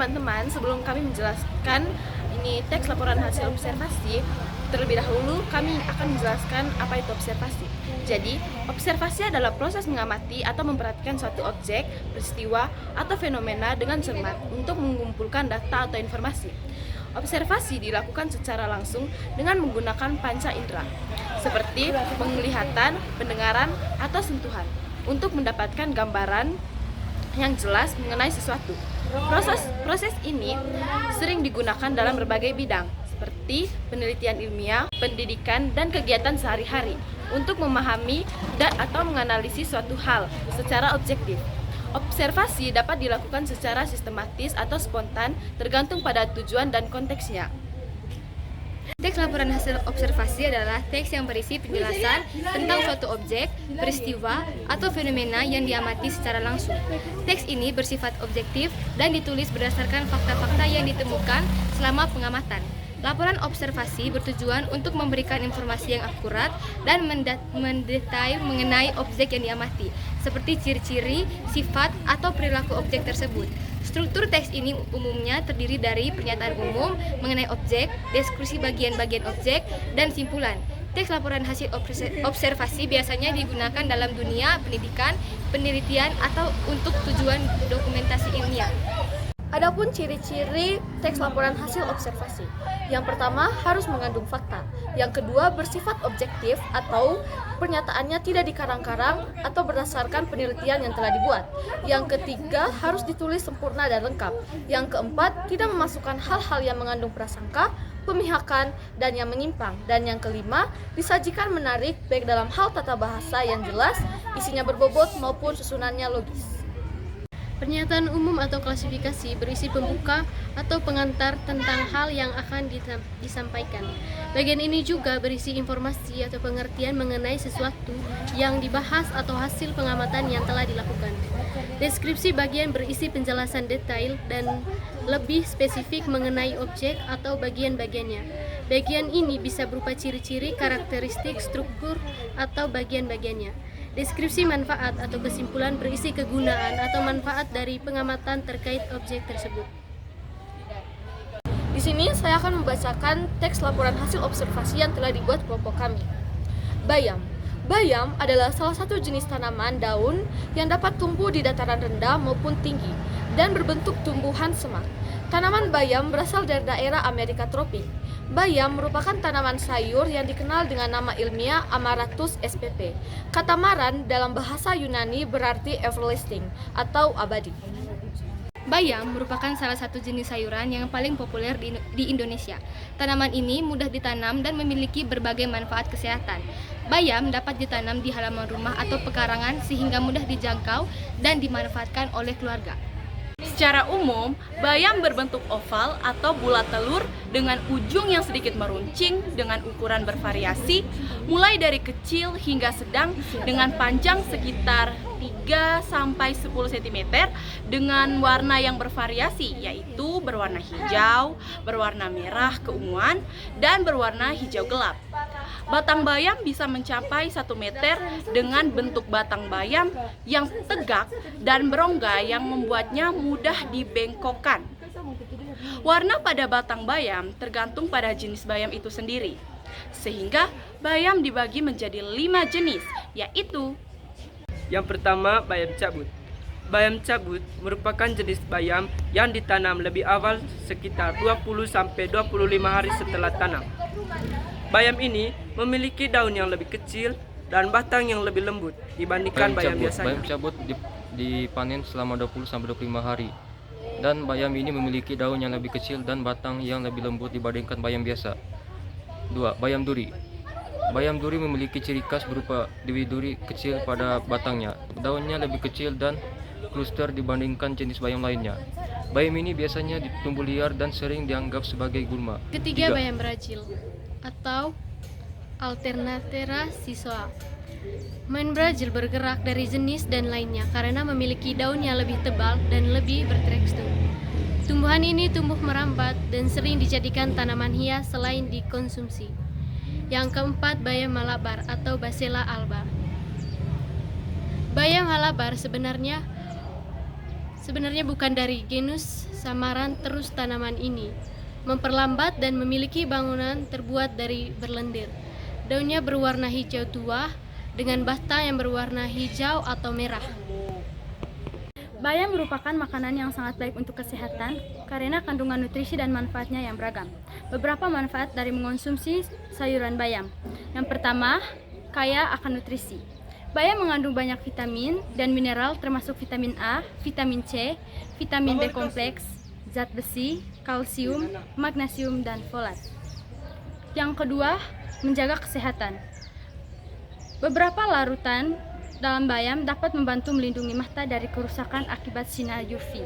teman-teman, sebelum kami menjelaskan ini teks laporan hasil observasi, terlebih dahulu kami akan menjelaskan apa itu observasi. Jadi, observasi adalah proses mengamati atau memperhatikan suatu objek, peristiwa, atau fenomena dengan cermat untuk mengumpulkan data atau informasi. Observasi dilakukan secara langsung dengan menggunakan panca indera, seperti penglihatan, pendengaran, atau sentuhan, untuk mendapatkan gambaran yang jelas mengenai sesuatu. Proses ini sering digunakan dalam berbagai bidang, seperti penelitian ilmiah, pendidikan, dan kegiatan sehari-hari untuk memahami dan atau menganalisis suatu hal secara objektif. Observasi dapat dilakukan secara sistematis atau spontan, tergantung pada tujuan dan konteksnya. Teks laporan hasil observasi adalah teks yang berisi penjelasan tentang suatu objek, peristiwa, atau fenomena yang diamati secara langsung. Teks ini bersifat objektif dan ditulis berdasarkan fakta-fakta yang ditemukan selama pengamatan. Laporan observasi bertujuan untuk memberikan informasi yang akurat dan mendetail mengenai objek yang diamati, seperti ciri-ciri, sifat, atau perilaku objek tersebut. Struktur teks ini umumnya terdiri dari pernyataan umum mengenai objek, deskripsi bagian-bagian objek, dan simpulan. Teks laporan hasil observasi biasanya digunakan dalam dunia pendidikan, penelitian, atau untuk tujuan dokumentasi ilmiah. Adapun ciri-ciri teks laporan hasil observasi. Yang pertama, harus mengandung fakta. Yang kedua, bersifat objektif atau pernyataannya tidak dikarang-karang atau berdasarkan penelitian yang telah dibuat. Yang ketiga, harus ditulis sempurna dan lengkap. Yang keempat, tidak memasukkan hal-hal yang mengandung prasangka, pemihakan, dan yang menyimpang. Dan yang kelima, disajikan menarik baik dalam hal tata bahasa yang jelas, isinya berbobot maupun susunannya logis. Pernyataan umum atau klasifikasi berisi pembuka atau pengantar tentang hal yang akan disampaikan. Bagian ini juga berisi informasi atau pengertian mengenai sesuatu yang dibahas atau hasil pengamatan yang telah dilakukan. Deskripsi bagian berisi penjelasan detail dan lebih spesifik mengenai objek atau bagian-bagiannya. Bagian ini bisa berupa ciri-ciri, karakteristik, struktur, atau bagian-bagiannya. Deskripsi manfaat atau kesimpulan berisi kegunaan atau manfaat dari pengamatan terkait objek tersebut. Di sini saya akan membacakan teks laporan hasil observasi yang telah dibuat kelompok kami. Bayam. Bayam adalah salah satu jenis tanaman daun yang dapat tumbuh di dataran rendah maupun tinggi dan berbentuk tumbuhan semak. Tanaman bayam berasal dari daerah Amerika tropik. Bayam merupakan tanaman sayur yang dikenal dengan nama ilmiah Amaratus spp. Katamaran dalam bahasa Yunani berarti everlasting atau abadi. Bayam merupakan salah satu jenis sayuran yang paling populer di Indonesia. Tanaman ini mudah ditanam dan memiliki berbagai manfaat kesehatan. Bayam dapat ditanam di halaman rumah atau pekarangan sehingga mudah dijangkau dan dimanfaatkan oleh keluarga. Secara umum, bayam berbentuk oval atau bulat telur dengan ujung yang sedikit meruncing dengan ukuran bervariasi, mulai dari kecil hingga sedang dengan panjang sekitar 3-10 cm dengan warna yang bervariasi, yaitu berwarna hijau, berwarna merah keunguan, dan berwarna hijau gelap. Batang bayam bisa mencapai 1 meter dengan bentuk batang bayam yang tegak dan berongga yang membuatnya mudah dibengkokkan. Warna pada batang bayam tergantung pada jenis bayam itu sendiri, sehingga bayam dibagi menjadi 5 jenis, yaitu: yang pertama, bayam cabut. Bayam cabut merupakan jenis bayam yang ditanam lebih awal sekitar 20-25 hari setelah tanam. Bayam ini memiliki daun yang lebih kecil dan batang yang lebih lembut dibandingkan bayam biasanya. Bayam cabut dipanen selama 20-25 hari. Dan bayam ini memiliki daun yang lebih kecil dan batang yang lebih lembut dibandingkan bayam biasa. 2. Bayam duri. Bayam duri memiliki ciri khas berupa duri kecil pada batangnya. Daunnya lebih kecil dan kluster dibandingkan jenis bayam lainnya. Bayam ini biasanya tumbuh liar dan sering dianggap sebagai gulma. Ketiga, bayam Brazil atau Alternatera sissoa. Bayam Brazil bergerak dari jenis dan lainnya karena memiliki daun yang lebih tebal dan lebih bertekstur. Tumbuhan ini tumbuh merambat dan sering dijadikan tanaman hias selain dikonsumsi. Yang keempat, bayam Malabar atau Basella alba. Bayam Malabar sebenarnya sebenarnya bukan dari genus samaran terus tanaman ini. Memperlambat dan memiliki bangunan terbuat dari berlendir. Daunnya berwarna hijau tua dengan batang yang berwarna hijau atau merah. Bayam merupakan makanan yang sangat baik untuk kesehatan karena kandungan nutrisi dan manfaatnya yang beragam. Beberapa manfaat dari mengonsumsi sayuran bayam. Yang pertama, kaya akan nutrisi. Bayam mengandung banyak vitamin dan mineral termasuk vitamin A, vitamin C, vitamin B kompleks, zat besi, kalsium, magnesium, dan folat. Yang kedua, menjaga kesehatan. Beberapa larutan dalam bayam dapat membantu melindungi mata dari kerusakan akibat sinar UV.